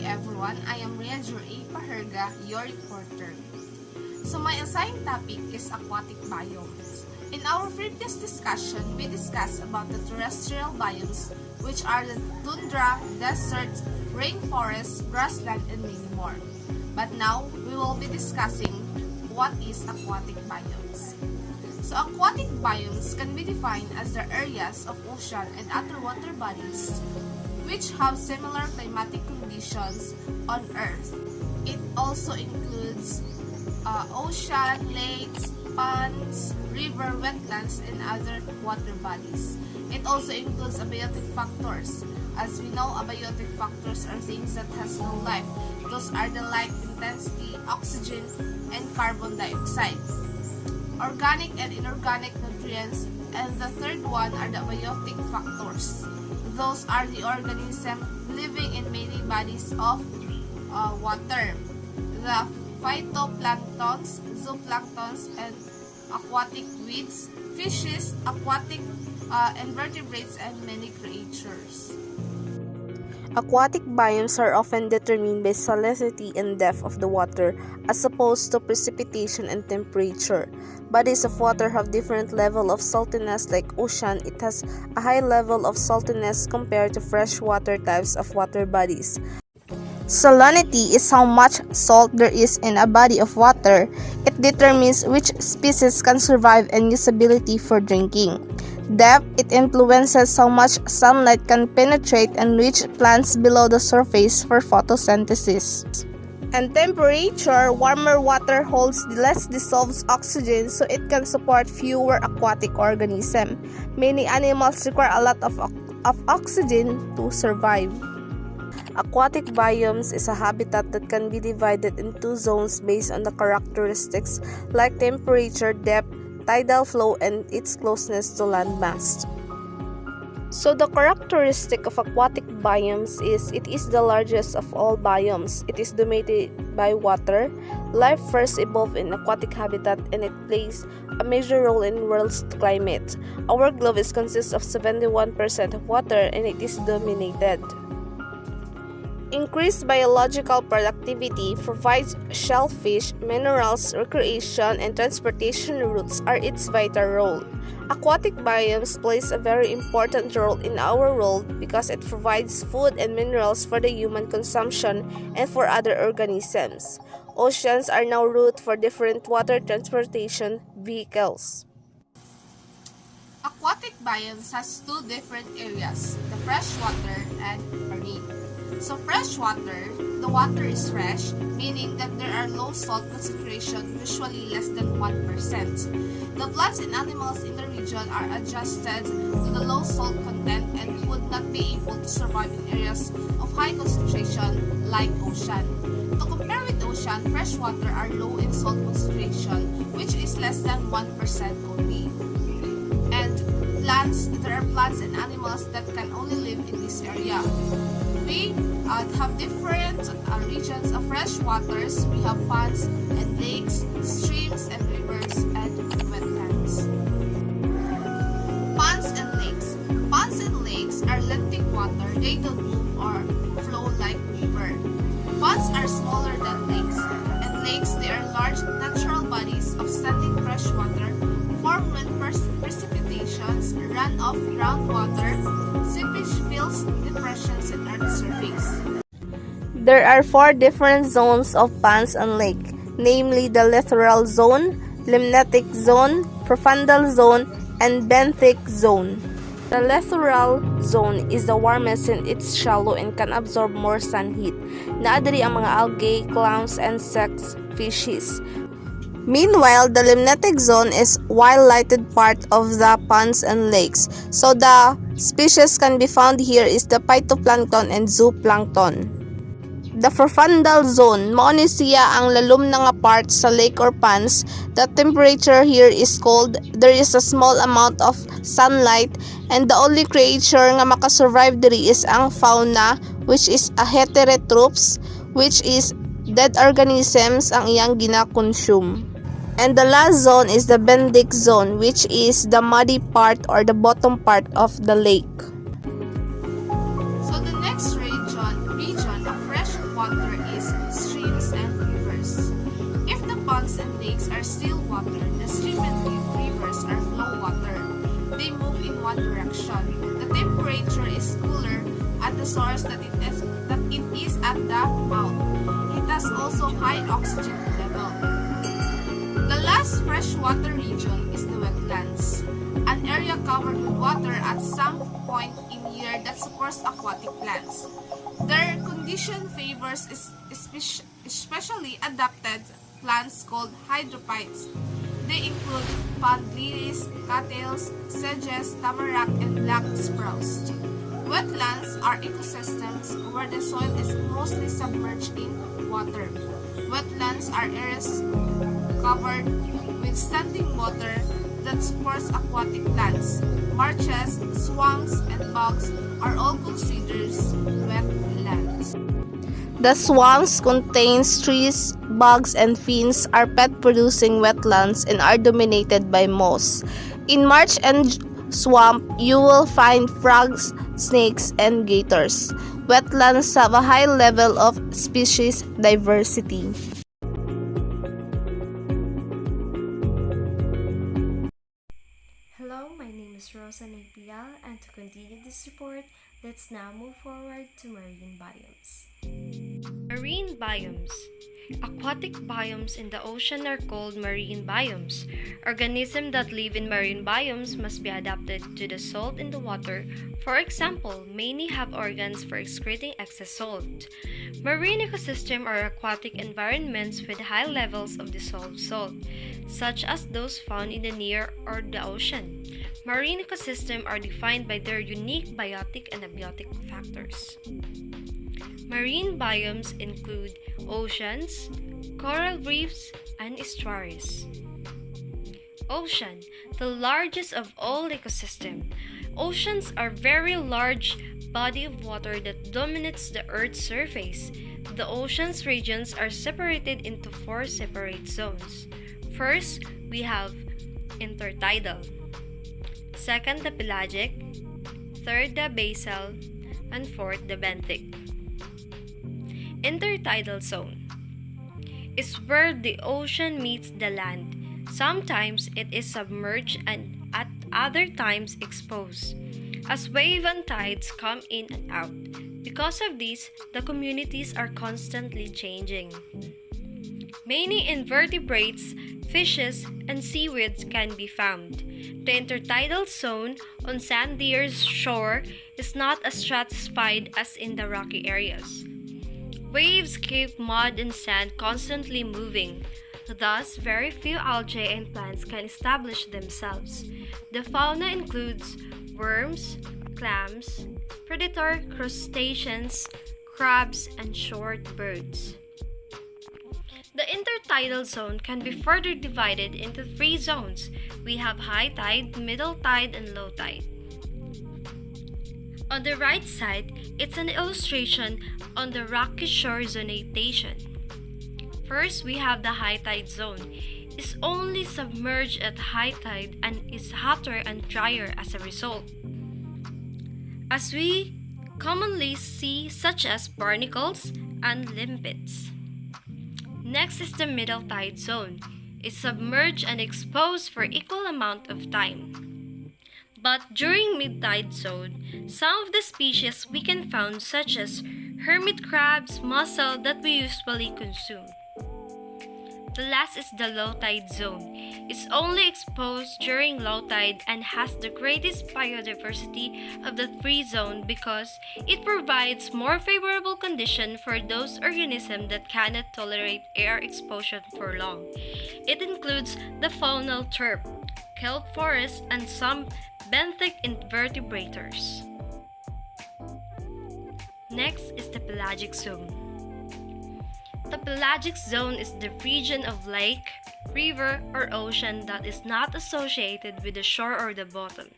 everyone. I am Ria Jure Paherga, your reporter. So my assigned topic is aquatic biomes. In our previous discussion, we discussed about the terrestrial biomes, which are the tundra, deserts, rainforests, grassland, and many more. But now, we will be discussing what is aquatic biomes. So aquatic biomes can be defined as the areas of ocean and other water bodies which have similar climatic conditions on Earth. It also includes ocean, lakes, ponds, river, wetlands, and other water bodies. It also includes abiotic factors. As we know, abiotic factors are things that has no life. Those are the light intensity, oxygen, and carbon dioxide. Organic and inorganic nutrients, and the third one are the abiotic factors. Those are the organisms living in many bodies of water. The phytoplanktons, zooplanktons, and aquatic weeds, fishes, aquatic invertebrates, and many creatures. Aquatic biomes are often determined by salinity and depth of the water as opposed to precipitation and temperature. Bodies of water have different level of saltiness. Like ocean, it has a high level of saltiness compared to freshwater types of water bodies. Salinity is how much salt there is in a body of water. It determines which species can survive and usability for drinking. Depth, it influences how much sunlight can penetrate and reach plants below the surface for photosynthesis. And temperature, warmer water holds less dissolved oxygen, so it can support fewer aquatic organisms. Many animals require a lot of oxygen to survive. Aquatic biomes is a habitat that can be divided into zones based on the characteristics like temperature, depth, tidal flow, and its closeness to land mass. So the characteristic of aquatic biomes is it is the largest of all biomes. It is dominated by water. Life first evolved in aquatic habitat, and it plays a major role in world's climate. Our globe consists of 71% of water, and it is dominated. Increased biological productivity provides shellfish, minerals, recreation, and transportation routes are its vital role. Aquatic biomes plays a very important role in our world because it provides food and minerals for the human consumption and for other organisms. Oceans are now route for different water transportation vehicles. Aquatic biomes has two different areas, the freshwater and marine. So freshwater, the water is fresh, meaning that there are low salt concentration, usually less than 1%. The plants and animals in the region are adjusted to the low salt content and would not be able to survive in areas of high concentration like ocean. To compare with ocean, freshwater are low in salt concentration, which is less than 1% only. And there are plants and animals that can only live in this area. We have different regions of fresh waters. We have ponds and lakes, streams and rivers, and wetlands. Ponds and lakes. Ponds and lakes are lentic water. They don't move or flow like river. Ponds are smaller than lakes. And lakes, they are large natural bodies of standing fresh water formed when precipitations run off groundwater, seepage fills depressions in Earth's surface. There are four different zones of ponds and lake, namely the littoral zone, limnetic zone, profundal zone, and benthic zone. The littoral zone is the warmest since it's shallow and can absorb more sun heat. Naadiri ang mga algae, clams, insects, fishes. Meanwhile, the limnetic zone is wild-lighted part of the ponds and lakes. So the species can be found here is the phytoplankton and zooplankton. The profundal zone, mao ni siya ang lalum na nga part sa lake or ponds. The temperature here is cold. There is a small amount of sunlight, and the only creature nga makasurvive diri is ang fauna, which is a heterotrophs, which is dead organisms ang iyang gina-consume. And the last zone is the benthic zone, which is the muddy part or the bottom part of the lake. So the next region of fresh water is streams and rivers. If the ponds and lakes are still water, the stream and rivers are flow water. They move in one direction. The temperature is cooler at the source than it is at the mouth. It has also high oxygen level. The last freshwater region is the wetlands, an area covered with water at some point in year that supports aquatic plants. Their condition favors especially adapted plants called hydrophytes. They include pond lilies, cattails, sedges, tamarack, and black spruce. Wetlands are ecosystems where the soil is mostly submerged in water. Wetlands are areas covered with standing water that supports aquatic plants. Marshes, swamps, and bogs are all considered wetlands. The swamps contains trees, bogs, and fins are pet-producing wetlands and are dominated by moss. In marsh and swamp, you will find frogs, snakes, and gators. Wetlands have a high level of species diversity. Hello, my name is Rosa Nagpial, and to continue this report, let's now move forward to marine biomes. Marine biomes. Aquatic biomes in the ocean are called marine biomes. Organisms that live in marine biomes must be adapted to the salt in the water. For example, many have organs for excreting excess salt. Marine ecosystems are aquatic environments with high levels of dissolved salt, such as those found in the near or the ocean. Marine ecosystems are defined by their unique biotic and abiotic factors. Marine biomes include oceans, coral reefs, and estuaries. Ocean, the largest of all ecosystems. Oceans are very large body of water that dominates the Earth's surface. The ocean's regions are separated into 4 separate zones. First, we have intertidal. Second, the pelagic. Third, the basal. And fourth, the benthic. Intertidal zone is where the ocean meets the land. Sometimes it is submerged and at other times exposed, as waves and tides come in and out. Because of this, the communities are constantly changing. Many invertebrates, fishes, and seaweeds can be found. The intertidal zone on sandier shore is not as stratified as in the rocky areas. Waves keep mud and sand constantly moving. Thus, very few algae and plants can establish themselves. The fauna includes worms, clams, predator crustaceans, crabs, and short birds. The intertidal zone can be further divided into 3 zones. We have high tide, middle tide, and low tide. On the right side, it's an illustration on the rocky shore zonatation. First, we have the high tide zone. It's only submerged at high tide and is hotter and drier as a result, as we commonly see, such as barnacles and limpets. Next is the middle tide zone. It's submerged and exposed for equal amount of time. But during mid-tide zone, some of the species we can find, such as hermit crabs, mussel, that we usually consume. The last is the low tide zone. It's only exposed during low tide and has the greatest biodiversity of the 3 zones because it provides more favorable conditions for those organisms that cannot tolerate air exposure for long. It includes the faunal turf, kelp forest, and some benthic invertebrates. Next is the pelagic zone. The pelagic zone is the region of lake, river, or ocean that is not associated with the shore or the bottom.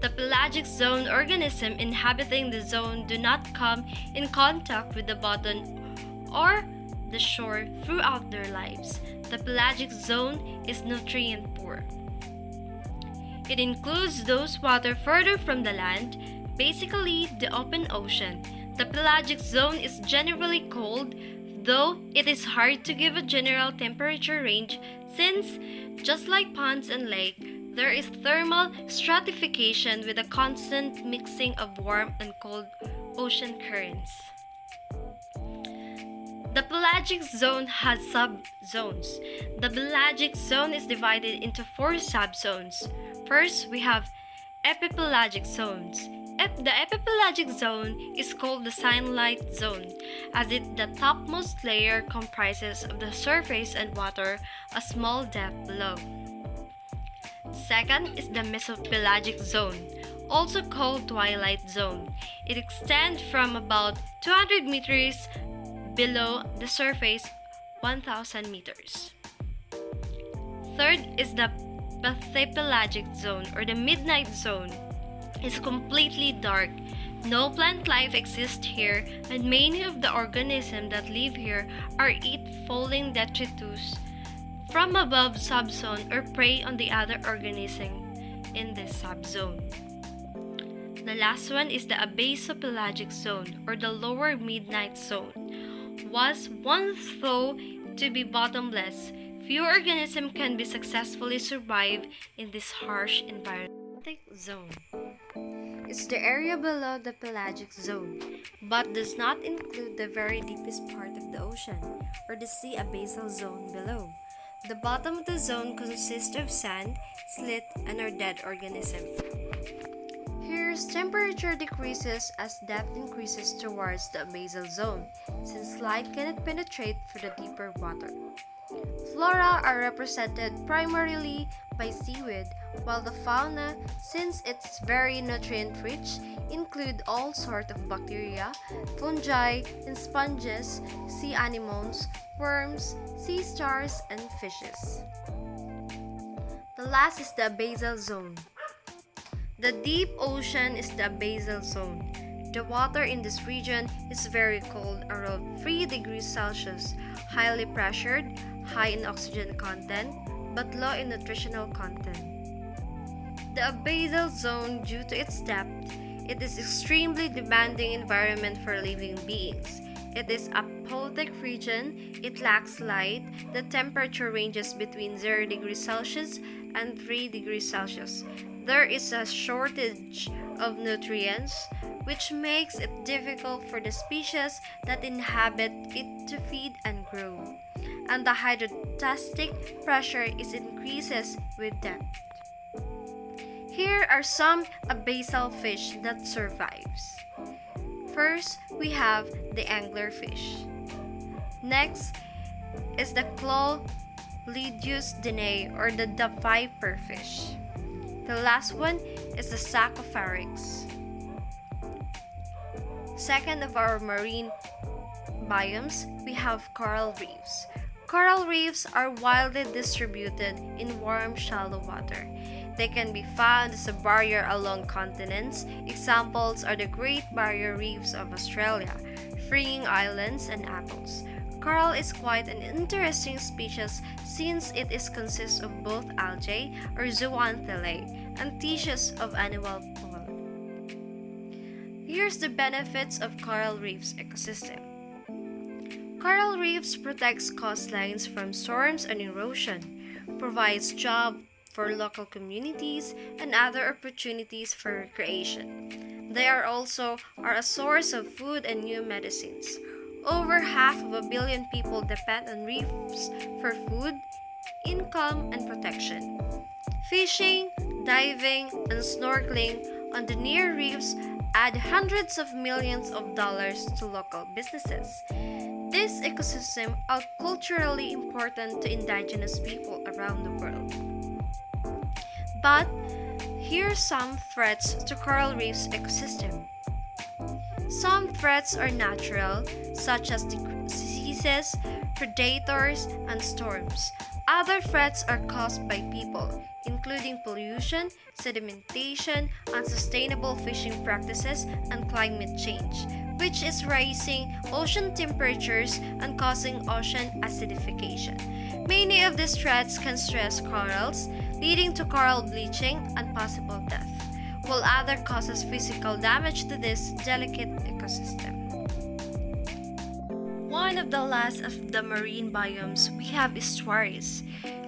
The pelagic zone organisms inhabiting the zone do not come in contact with the bottom or the shore throughout their lives. The pelagic zone is nutrient poor. It includes those water further from the land, basically the open ocean. The pelagic zone is generally cold, though it is hard to give a general temperature range since, just like ponds and lakes, there is thermal stratification with a constant mixing of warm and cold ocean currents. The pelagic zone has subzones. The pelagic zone is divided into 4 subzones. First, we have epipelagic zones. The epipelagic zone is called the sunlight zone, as the topmost layer comprises of the surface and water a small depth below. Second is the mesopelagic zone, also called twilight zone. It extends from about 200 meters below the surface, 1,000 meters. Third is the bathypelagic zone, or the midnight zone. It's completely dark. No plant life exists here, and many of the organisms that live here are eat falling detritus from above subzone or prey on the other organism in this subzone. The last one is the abasopelagic zone, or the lower midnight zone. Was once thought to be bottomless, few organisms can be successfully survive in this harsh environment. Zone. It's the area below the pelagic zone, but does not include the very deepest part of the ocean, or the sea abyssal zone below. The bottom of the zone consists of sand, slit, and or dead organisms. Here's temperature decreases as depth increases towards the abyssal zone, since light cannot penetrate through the deeper water. Flora are represented primarily by seaweed, while the fauna, since it's very nutrient-rich, include all sorts of bacteria, fungi, and sponges, sea anemones, worms, sea stars, and fishes. The last is the abyssal zone. The deep ocean is the abyssal zone. The water in this region is very cold, around 3 degrees Celsius, highly pressured, high in oxygen content, but low in nutritional content. The abyssal zone, due to its depth, it is extremely demanding environment for living beings. It is a apothetic region, it lacks light, the temperature ranges between 0 degrees Celsius and 3 degrees Celsius. There is a shortage of nutrients, which makes it difficult for the species that inhabit it to feed and grow. And the hydrostatic pressure increases with depth. Here are some abyssal fish that survives. First, we have the anglerfish. Next is the Chlolidius dene, or the viper fish. The last one is the Sarcopharyx. Second of our marine biomes, we have coral reefs. Coral reefs are widely distributed in warm, shallow water. They can be found as a barrier along continents. Examples are the Great Barrier Reefs of Australia, Freeing Islands, and atolls. Coral is quite an interesting species since it consists of both algae or zooxanthellae and tissues of animal pulp. Here's the benefits of coral reefs ecosystem. Coral reefs protects coastlines from storms and erosion, provides jobs for local communities and other opportunities for recreation. They are also a source of food and new medicines. Over 500 million people depend on reefs for food, income, and protection. Fishing, diving, and snorkeling on the near reefs add hundreds of millions of dollars to local businesses. These ecosystems are culturally important to indigenous people around the world. But here are some threats to coral reefs ecosystem. Some threats are natural, such as diseases, predators, and storms. Other threats are caused by people, including pollution, sedimentation, unsustainable fishing practices, and climate change, which is raising ocean temperatures and causing ocean acidification. Many of these threats can stress corals, leading to coral bleaching and possible death, while other causes physical damage to this delicate ecosystem. And of the last of the marine biomes, we have estuaries,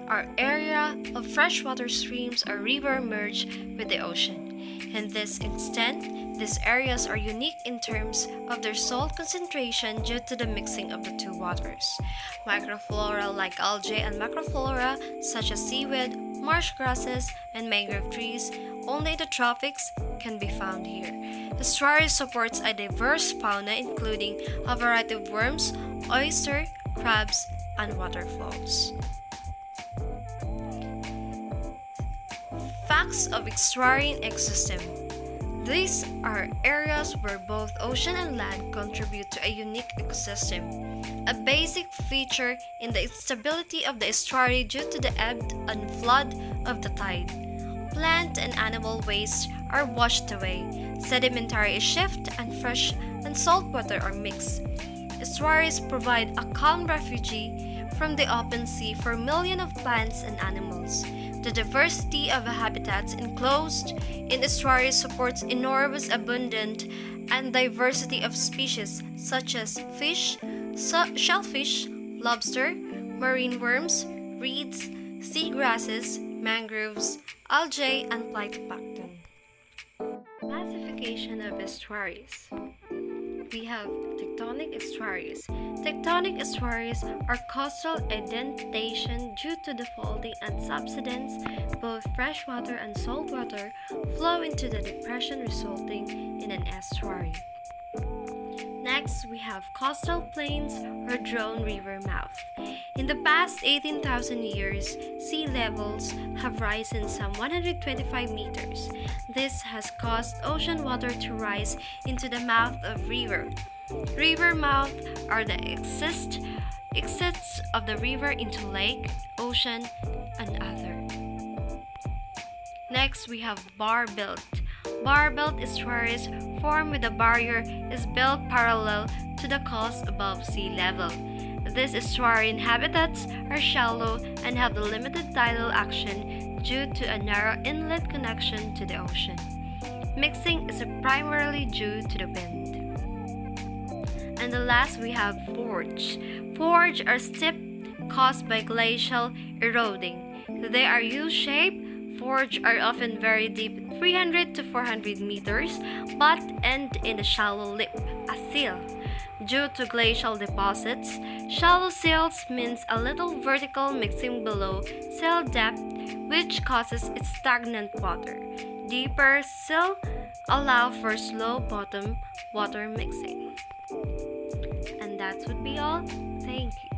our area of freshwater streams or river merge with the ocean. In this extent, these areas are unique in terms of their salt concentration due to the mixing of the two waters. Microflora like algae and macroflora such as seaweed, marsh grasses, and mangrove trees, only in the tropics, can be found here. Estuary supports a diverse fauna including a variety of worms, oyster, crabs, and waterfalls. Facts of estuarine ecosystem. These are areas where both ocean and land contribute to a unique ecosystem. A basic feature in the instability of the estuary due to the ebb and flood of the tide. Plant and animal waste are washed away, sedimentary is shifted, and fresh and salt water are mixed. Estuaries provide a calm refuge from the open sea for millions of plants and animals. The diversity of habitats enclosed in estuaries supports enormous abundance and diversity of species such as fish, shellfish, lobster, marine worms, reeds, seagrasses, mangroves, algae, and phytoplankton. Classification of estuaries. We have tectonic estuaries. Tectonic estuaries are coastal indentation due to the faulting and subsidence, both freshwater and saltwater flow into the depression resulting in an estuary. Next, we have coastal plains or drawn river mouth. In the past 18,000 years, sea levels have risen some 125 meters. This has caused ocean water to rise into the mouth of river. River mouth are the exits of the river into lake, ocean, and other. Next, we have bar belt. Bar belt estuaries formed with a barrier is built parallel to the coast above sea level. These estuarine habitats are shallow and have the limited tidal action due to a narrow inlet connection to the ocean. Mixing is primarily due to the wind. And the last we have forge. Forge are steep caused by glacial eroding. They are U-shaped. Forge are often very deep, 300 to 400 meters, but end in a shallow lip, a sill. Due to glacial deposits, shallow sills means a little vertical mixing below sill depth, which causes stagnant water. Deeper sill allow for slow bottom water mixing. And that would be all. Thank you.